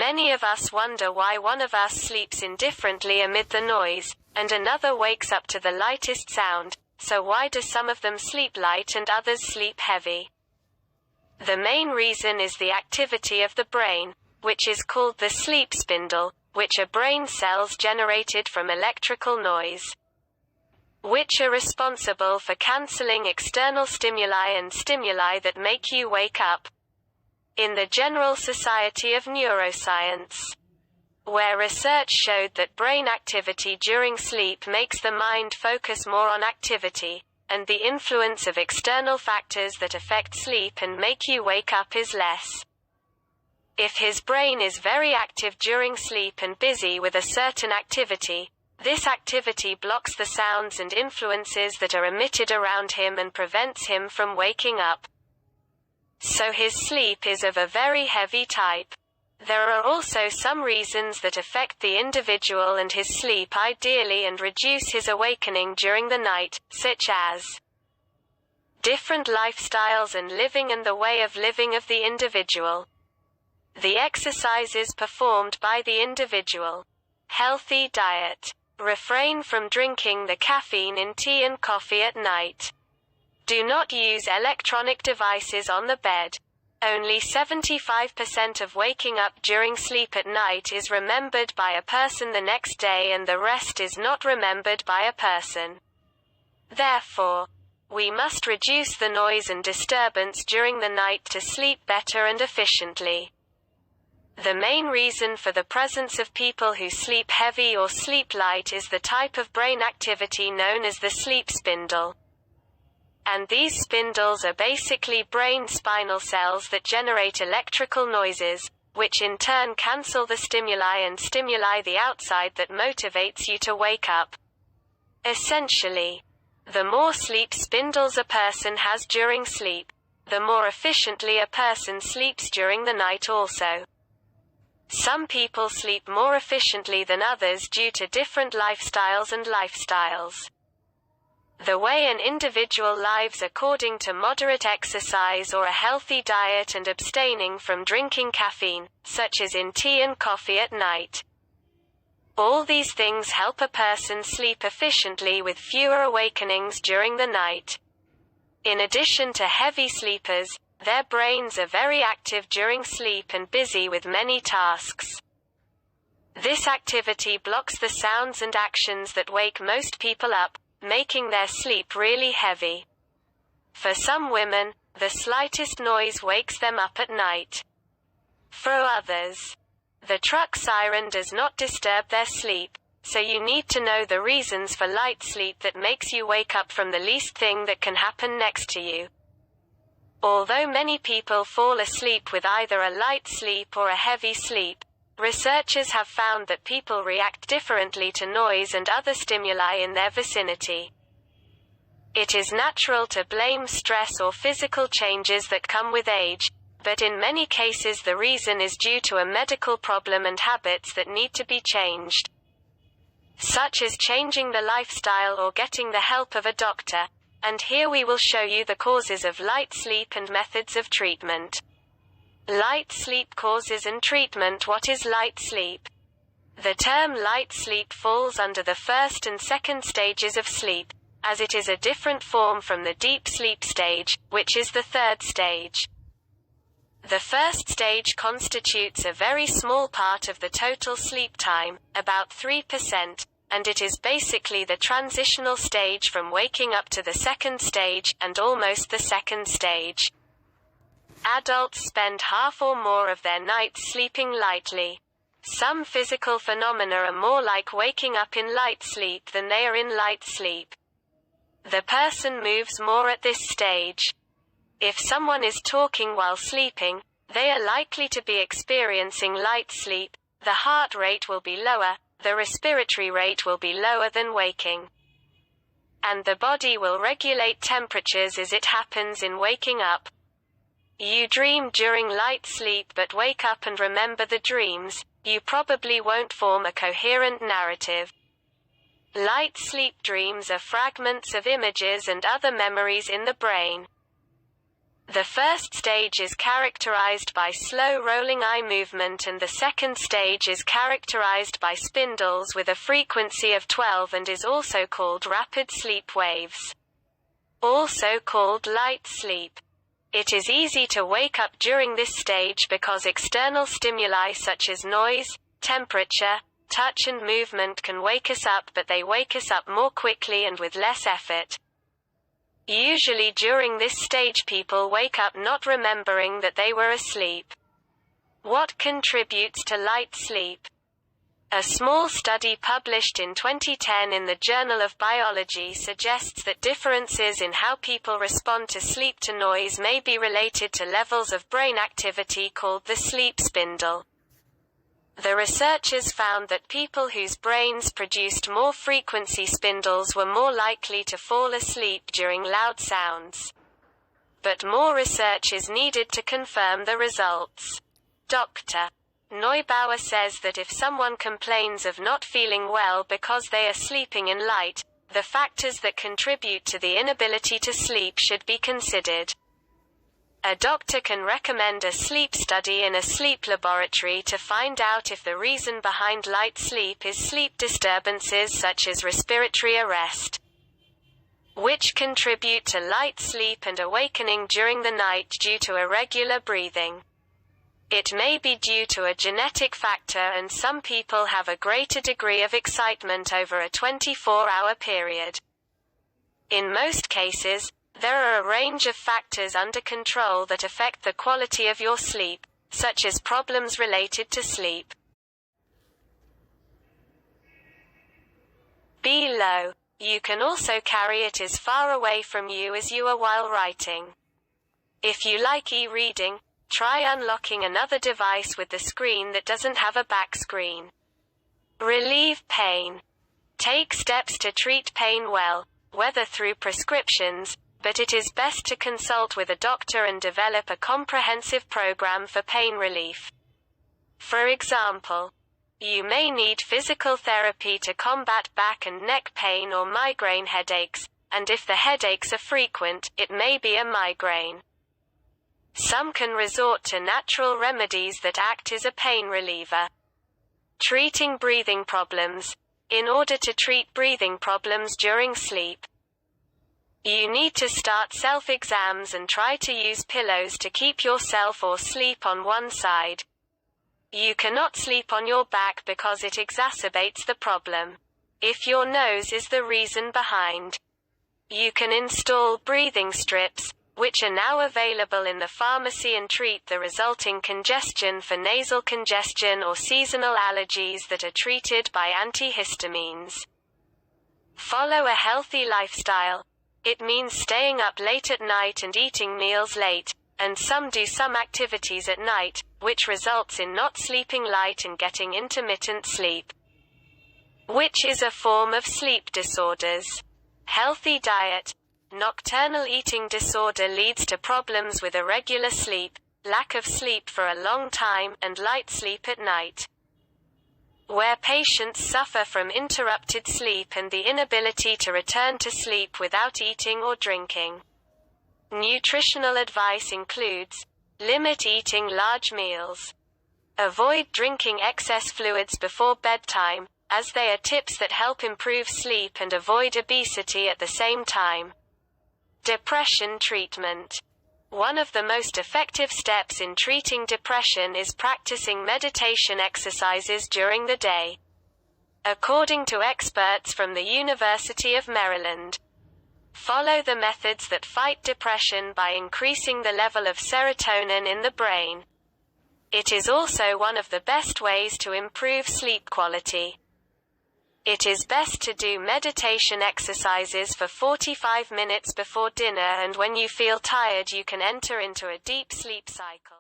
Many of us wonder why one of us sleeps indifferently amid the noise, and another wakes up to the lightest sound, so why do some of them sleep light and others sleep heavy? The main reason is the activity of the brain, which is called the sleep spindle, which are brain cells generated from electrical noise, which are responsible for cancelling external stimuli and stimuli that make you wake up. In the General Society of Neuroscience, where research showed that brain activity during sleep makes the mind focus more on activity, and the influence of external factors that affect sleep and make you wake up is less. If his brain is very active during sleep and busy with a certain activity, this activity blocks the sounds and influences that are emitted around him and prevents him from waking up. So his sleep is of a very heavy type. There are also some reasons that affect the individual and his sleep ideally and reduce his awakening during the night, such as different lifestyles and living and the way of living of the individual, the exercises performed by the individual, healthy diet, refrain from drinking the caffeine in tea and coffee at night. Do not use electronic devices on the bed. Only 75% of waking up during sleep at night is remembered by a person the next day and the rest is not remembered by a person. Therefore, we must reduce the noise and disturbance during the night to sleep better and efficiently. The main reason for the presence of people who sleep heavy or sleep light is the type of brain activity known as the sleep spindle. And these spindles are basically brain spinal cells that generate electrical noises, which in turn cancel the stimuli and stimuli the outside that motivates you to wake up. Essentially, the more sleep spindles a person has during sleep, the more efficiently a person sleeps during the night also. Some people sleep more efficiently than others due to different lifestyles and lifestyles. The way an individual lives according to moderate exercise or a healthy diet and abstaining from drinking caffeine, such as in tea and coffee at night. All these things help a person sleep efficiently with fewer awakenings during the night. In addition to heavy sleepers, their brains are very active during sleep and busy with many tasks. This activity blocks the sounds and actions that wake most people up, making their sleep really heavy. For some women, the slightest noise wakes them up at night. For others, the truck siren does not disturb their sleep, so you need to know the reasons for light sleep that makes you wake up from the least thing that can happen next to you. Although many people fall asleep with either a light sleep or a heavy sleep, researchers have found that people react differently to noise and other stimuli in their vicinity. It is natural to blame stress or physical changes that come with age, but in many cases the reason is due to a medical problem and habits that need to be changed, such as changing the lifestyle or getting the help of a doctor. And here we will show you the causes of light sleep and methods of treatment. Light sleep causes and treatment. What is light sleep? The term light sleep falls under the first and second stages of sleep, as it is a different form from the deep sleep stage, which is the third stage. The first stage constitutes a very small part of the total sleep time, about 3%, and it is basically the transitional stage from waking up to the second stage, and almost the second stage. Adults spend half or more of their nights sleeping lightly. Some physical phenomena are more like waking up in light sleep than they are in light sleep. The person moves more at this stage. If someone is talking while sleeping, they are likely to be experiencing light sleep. The heart rate will be lower, the respiratory rate will be lower than waking, and the body will regulate temperatures as it happens in waking up. You dream during light sleep but wake up and remember the dreams, you probably won't form a coherent narrative. Light sleep dreams are fragments of images and other memories in the brain. The first stage is characterized by slow rolling eye movement and the second stage is characterized by spindles with a frequency of 12 and is also called rapid sleep waves. Also called light sleep. It is easy to wake up during this stage because external stimuli such as noise, temperature, touch and movement can wake us up, but they wake us up more quickly and with less effort. Usually during this stage people wake up not remembering that they were asleep. What contributes to light sleep? A small study published in 2010 in the Journal of Biology suggests that differences in how people respond to sleep to noise may be related to levels of brain activity called the sleep spindle. The researchers found that people whose brains produced more frequency spindles were more likely to fall asleep during loud sounds. But more research is needed to confirm the results. Dr. Neubauer says that if someone complains of not feeling well because they are sleeping in light, the factors that contribute to the inability to sleep should be considered. A doctor can recommend a sleep study in a sleep laboratory to find out if the reason behind light sleep is sleep disturbances such as respiratory arrest, which contribute to light sleep and awakening during the night due to irregular breathing. It may be due to a genetic factor, and some people have a greater degree of excitement over a 24-hour period. In most cases, there are a range of factors under control that affect the quality of your sleep, such as problems related to sleep. Below. You can also carry it as far away from you as you are while writing. If you like e-reading, try unlocking another device with the screen that doesn't have a back screen. Relieve pain. Take steps to treat pain well, whether through prescriptions, but it is best to consult with a doctor and develop a comprehensive program for pain relief. For example, you may need physical therapy to combat back and neck pain or migraine headaches, and if the headaches are frequent, it may be a migraine. Some can resort to natural remedies that act as a pain reliever. Treating breathing problems. In order to treat breathing problems during sleep, you need to start self-exams and try to use pillows to keep yourself or sleep on one side. You cannot sleep on your back because it exacerbates the problem. If your nose is the reason behind, you can install breathing strips, which are now available in the pharmacy, and treat the resulting congestion for nasal congestion or seasonal allergies that are treated by antihistamines. Follow a healthy lifestyle. It means staying up late at night and eating meals late, and some do some activities at night, which results in not sleeping light and getting intermittent sleep, which is a form of sleep disorders. Healthy diet. Nocturnal eating disorder leads to problems with irregular sleep, lack of sleep for a long time, and light sleep at night, where patients suffer from interrupted sleep and the inability to return to sleep without eating or drinking. Nutritional advice includes: limit eating large meals. Avoid drinking excess fluids before bedtime, as they are tips that help improve sleep and avoid obesity at the same time. Depression treatment. One of the most effective steps in treating depression is practicing meditation exercises during the day. According to experts from the University of Maryland, follow the methods that fight depression by increasing the level of serotonin in the brain. It is also one of the best ways to improve sleep quality. It is best to do meditation exercises for 45 minutes before dinner, and when you feel tired you can enter into a deep sleep cycle.